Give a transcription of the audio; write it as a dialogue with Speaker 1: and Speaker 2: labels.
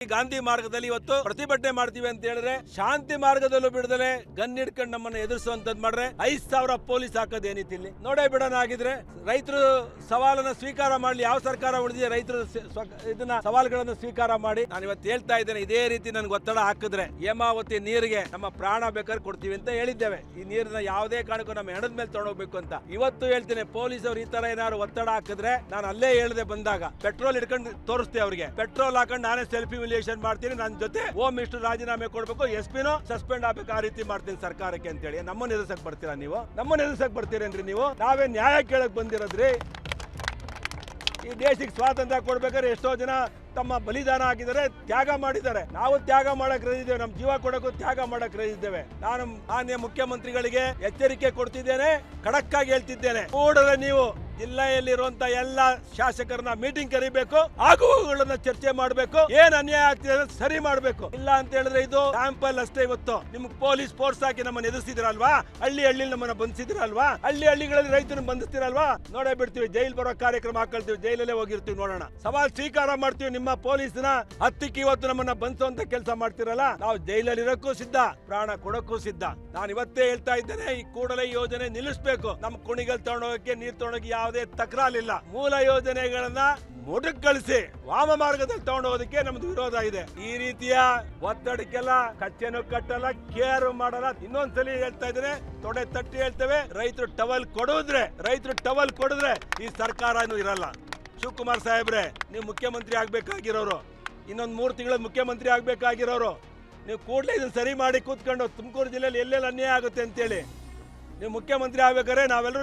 Speaker 1: ಗಾಂಧಿ ಮಾರ್ಗದಲ್ಲಿ ಇವತ್ತು ಪ್ರತಿಭಟನೆ ಮಾಡ್ತೀವಿ ಅಂತ ಹೇಳಿದ್ರೆ ಶಾಂತಿ ಮಾರ್ಗದಲ್ಲೂ ಬಿಡದಲೆ ಗನ್ ಹಿಡ್ಕೊಂಡು ನಮ್ಮನ್ನ ಎದುರಿಸುವಂತದ್ ಮಾಡ್ರೆ 5,000 ಪೊಲೀಸ್ ಹಾಕೋದು ಏನಿತ್ತು ಇಲ್ಲಿ ನೋಡೇ ಬಿಡೋಣ ಆಗಿದ್ರೆ ರೈತರು ಸವಾಲನ್ನ ಸ್ವೀಕಾರ ಮಾಡ್ಲಿ. ಯಾವ ಸರ್ಕಾರ ಉಳಿದಿದೆ ರೈತರು ಇದನ್ನ ಸವಾಲುಗಳನ್ನು ಸ್ವೀಕಾರ ಮಾಡಿ. ನಾನು ಇವತ್ತು ಹೇಳ್ತಾ ಇದ್ದೇನೆ, ಇದೇ ರೀತಿ ನನ್ಗೆ ಒತ್ತಡ ಹಾಕಿದ್ರೆ ಹೇಮಾವತಿ ನೀರಿಗೆ ನಮ್ಮ ಪ್ರಾಣ ಬೇಕಾದ್ರೆ ಕೊಡ್ತೀವಿ ಅಂತ ಹೇಳಿದ್ದೇವೆ. ಈ ನೀರನ್ನ ಯಾವುದೇ ಕಾರಣಕ್ಕೂ ನಮ್ಮ ಹೆಣದ ಮೇಲೆ ತಗೊಂಡೋಗ್ಬೇಕು ಅಂತ ಇವತ್ತು ಹೇಳ್ತೇನೆ. ಪೊಲೀಸ್ ಅವ್ರು ಈ ತರ ಏನಾದ್ರು ಒತ್ತಡ ಹಾಕಿದ್ರೆ ನಾನು ಅಲ್ಲೇ ಹೇಳ್ದೆ ಬಂದಾಗ ಪೆಟ್ರೋಲ್ ಹಿಡ್ಕೊಂಡು ತೋರಿಸ್ತೆ ಅವ್ರಿಗೆ. ಪೆಟ್ರೋಲ್ ಹಾಕೊಂಡು ನಾನೇ ಸೆಲ್ಫಿ ವಿಲೇಷನ್ ಮಾಡ್ತೀನಿ, ನನ್ನ ಜೊತೆ ಹೋಮ್ ಮಿನಿಸ್ಟರ್ ರಾಜೀನಾಮೆ ಕೊಡ್ಬೇಕು, SP ಸಸ್ಪೆಂಡ್ ಆಗ್ಬೇಕು, ಆ ರೀತಿ ಮಾಡ್ತೀನಿ ಸರ್ಕಾರಕ್ಕೆ ಅಂತ ಹೇಳಿ. ನಮ್ಮನ್ನ ಎದುರ್ಸಕ್ ಬರ್ತೀರಾ ನೀವು? ನಮ್ಮನ್ನ ಎದುರ್ಸಕ್ ಬರ್ತೀರೇನ್ರಿ ನೀವು? ನಾವೇ ನ್ಯಾಯ ಕೇಳಕ್ ಬಂದಿರೋದ್ರಿ. ಈ ದೇಶಕ್ಕೆ ಸ್ವಾತಂತ್ರ್ಯ ಕೊಡ್ಬೇಕಾದ್ರೆ ಎಷ್ಟೋ ಜನ ತಮ್ಮ ಬಲಿದಾನ ಹಾಕಿದ್ದಾರೆ, ತ್ಯಾಗ ಮಾಡಿದ್ದಾರೆ. ನಾವು ತ್ಯಾಗ ಮಾಡಕ್ ರೆಡಿ ಇದ್ದೇವೆ, ನಮ್ಮ ಜೀವ ಕೊಡಕ್ಕೂ ತ್ಯಾಗ ಮಾಡಕ್ ರೆಡಿ ಇದ್ದೇವೆ. ನಾನು ಮಾನ್ಯ ಮುಖ್ಯಮಂತ್ರಿಗಳಿಗೆ ಎಚ್ಚರಿಕೆ ಕೊಡ್ತಿದ್ದೇನೆ, ಖಡಕ್ ಆಗಿ ಹೇಳ್ತಿದ್ದೇನೆ. ಕೂಡಲೇ ನೀವು ಜಿಲ್ಲೆಯಲ್ಲಿರುವಂತ ಎಲ್ಲ ಶಾಸಕರನ್ನ ಮೀಟಿಂಗ್ ಕರಿಬೇಕು, ಆಗುವಗಳನ್ನ ಚರ್ಚೆ ಮಾಡಬೇಕು, ಏನ್ ಅನ್ಯಾಯ ಆಗ್ತಿದೆ ಸರಿ ಮಾಡಬೇಕು. ಇಲ್ಲ ಅಂತ ಹೇಳಿದ್ರೆ ಇದು ಸ್ಯಾಂಪಲ್ ಅಷ್ಟೇ. ಇವತ್ತು ನಿಮ್ಗೆ ಪೊಲೀಸ್ ಫೋರ್ಸ್ ಹಾಕಿ ನಮ್ಮನ್ನ ಎದುರಿಸಿದ್ರಲ್ವಾ, ಹಳ್ಳಿ ನಮ್ಮನ್ನ ಬಂಧಿಸಿದ್ರಲ್ವಾ, ಹಳ್ಳಿಗಳಲ್ಲಿ ರೈತರನ್ನ ಬಂಧಿಸ್ತಿರಲ್ವಾ, ನೋಡೇ ಬಿಡ್ತೀವಿ. ಜೈಲ್ ಬರೋ ಕಾರ್ಯಕ್ರಮ ಹಾಕೊಳ್ತೀವಿ, ಜೈಲಲ್ಲೇ ಹೋಗಿರ್ತೀವಿ, ನೋಡೋಣ. ಸವಾಲ್ ಸ್ವೀಕಾರ ಮಾಡ್ತೀವಿ. ನಿಮ್ಮ ಪೊಲೀಸ್ನ ಹತ್ತಿಕ್ಕೆ ಇವತ್ತು ನಮ್ಮನ್ನ ಬಂಧಿಸುವಂತ ಕೆಲಸ ಮಾಡ್ತಿರಲ್ಲ, ನಾವು ಜೈಲಲ್ಲಿ ಇರೋಕ್ಕೂ ಸಿದ್ಧ, ಪ್ರಾಣ ಕೊಡಕ್ಕೂ ಸಿದ್ಧ. ನಾನು ಇವತ್ತೇ ಹೇಳ್ತಾ ಇದ್ದೇನೆ, ಈ ಕೂಡಲೇ ಯೋಜನೆ ನಿಲ್ಲಿಸಬೇಕು. ನಮ್ಮ ಕುಣಿಗಲ್ ತಗೊಂಡೋಗಕ್ಕೆ, ನೀರ್ ತಗೊಂಡೋಗಿ ಯಾವುದೇ ತಕರಾರಿಲ್ಲ. ಮೂಲ ಯೋಜನೆಗಳನ್ನ ಮೊಟಕುಗೊಳಿಸಿ ವಾಮ ಮಾರ್ಗದಲ್ಲಿ ತಗೊಂಡೋಗೋದಕ್ಕೆ ನಮ್ದು ವಿರೋಧ ಇದೆ. ಈ ರೀತಿಯ ಒತ್ತಡಕ್ಕೆಲ್ಲ ಕಚ್ಚೆನೂ ಕಟ್ಟಲ್ಲ, ಕೇರ್ ಮಾಡಲ್ಲ. ಇನ್ನೊಂದ್ಸಲಿ ಹೇಳ್ತಾ ಇದ್ದೇನೆ, ತೊಡೆ ತಟ್ಟಿ ಹೇಳ್ತೇವೆ, ರೈತರು ಟವಲ್ ಕೊಡಿದ್ರೆ ಈ ಸರ್ಕಾರ ಇರಲ್ಲ. ಶಿವಕುಮಾರ್ ಸಾಹೇಬ್ರೆ, ನೀವು ಮುಖ್ಯಮಂತ್ರಿ ಆಗ್ಬೇಕಾಗಿರೋರು, ಇನ್ನೊಂದು 3 ತಿಂಗಳ ಮುಖ್ಯಮಂತ್ರಿ ಆಗ್ಬೇಕಾಗಿರೋರು, ನೀವು ಕೂಡಲೇ ಇದನ್ನ ಸರಿ ಮಾಡಿ ಕೂತ್ಕೊಂಡು ತುಮಕೂರು ಜಿಲ್ಲೆಯಲ್ಲಿ ಎಲ್ಲೆಲ್ಲಿ ಅನ್ಯಾಯ ಆಗುತ್ತೆ ಅಂತೇಳಿ ನೀವು ಮುಖ್ಯಮಂತ್ರಿ ಆಗ್ಬೇಕಾದ್ರೆ ನಾವೆಲ್ಲರೂ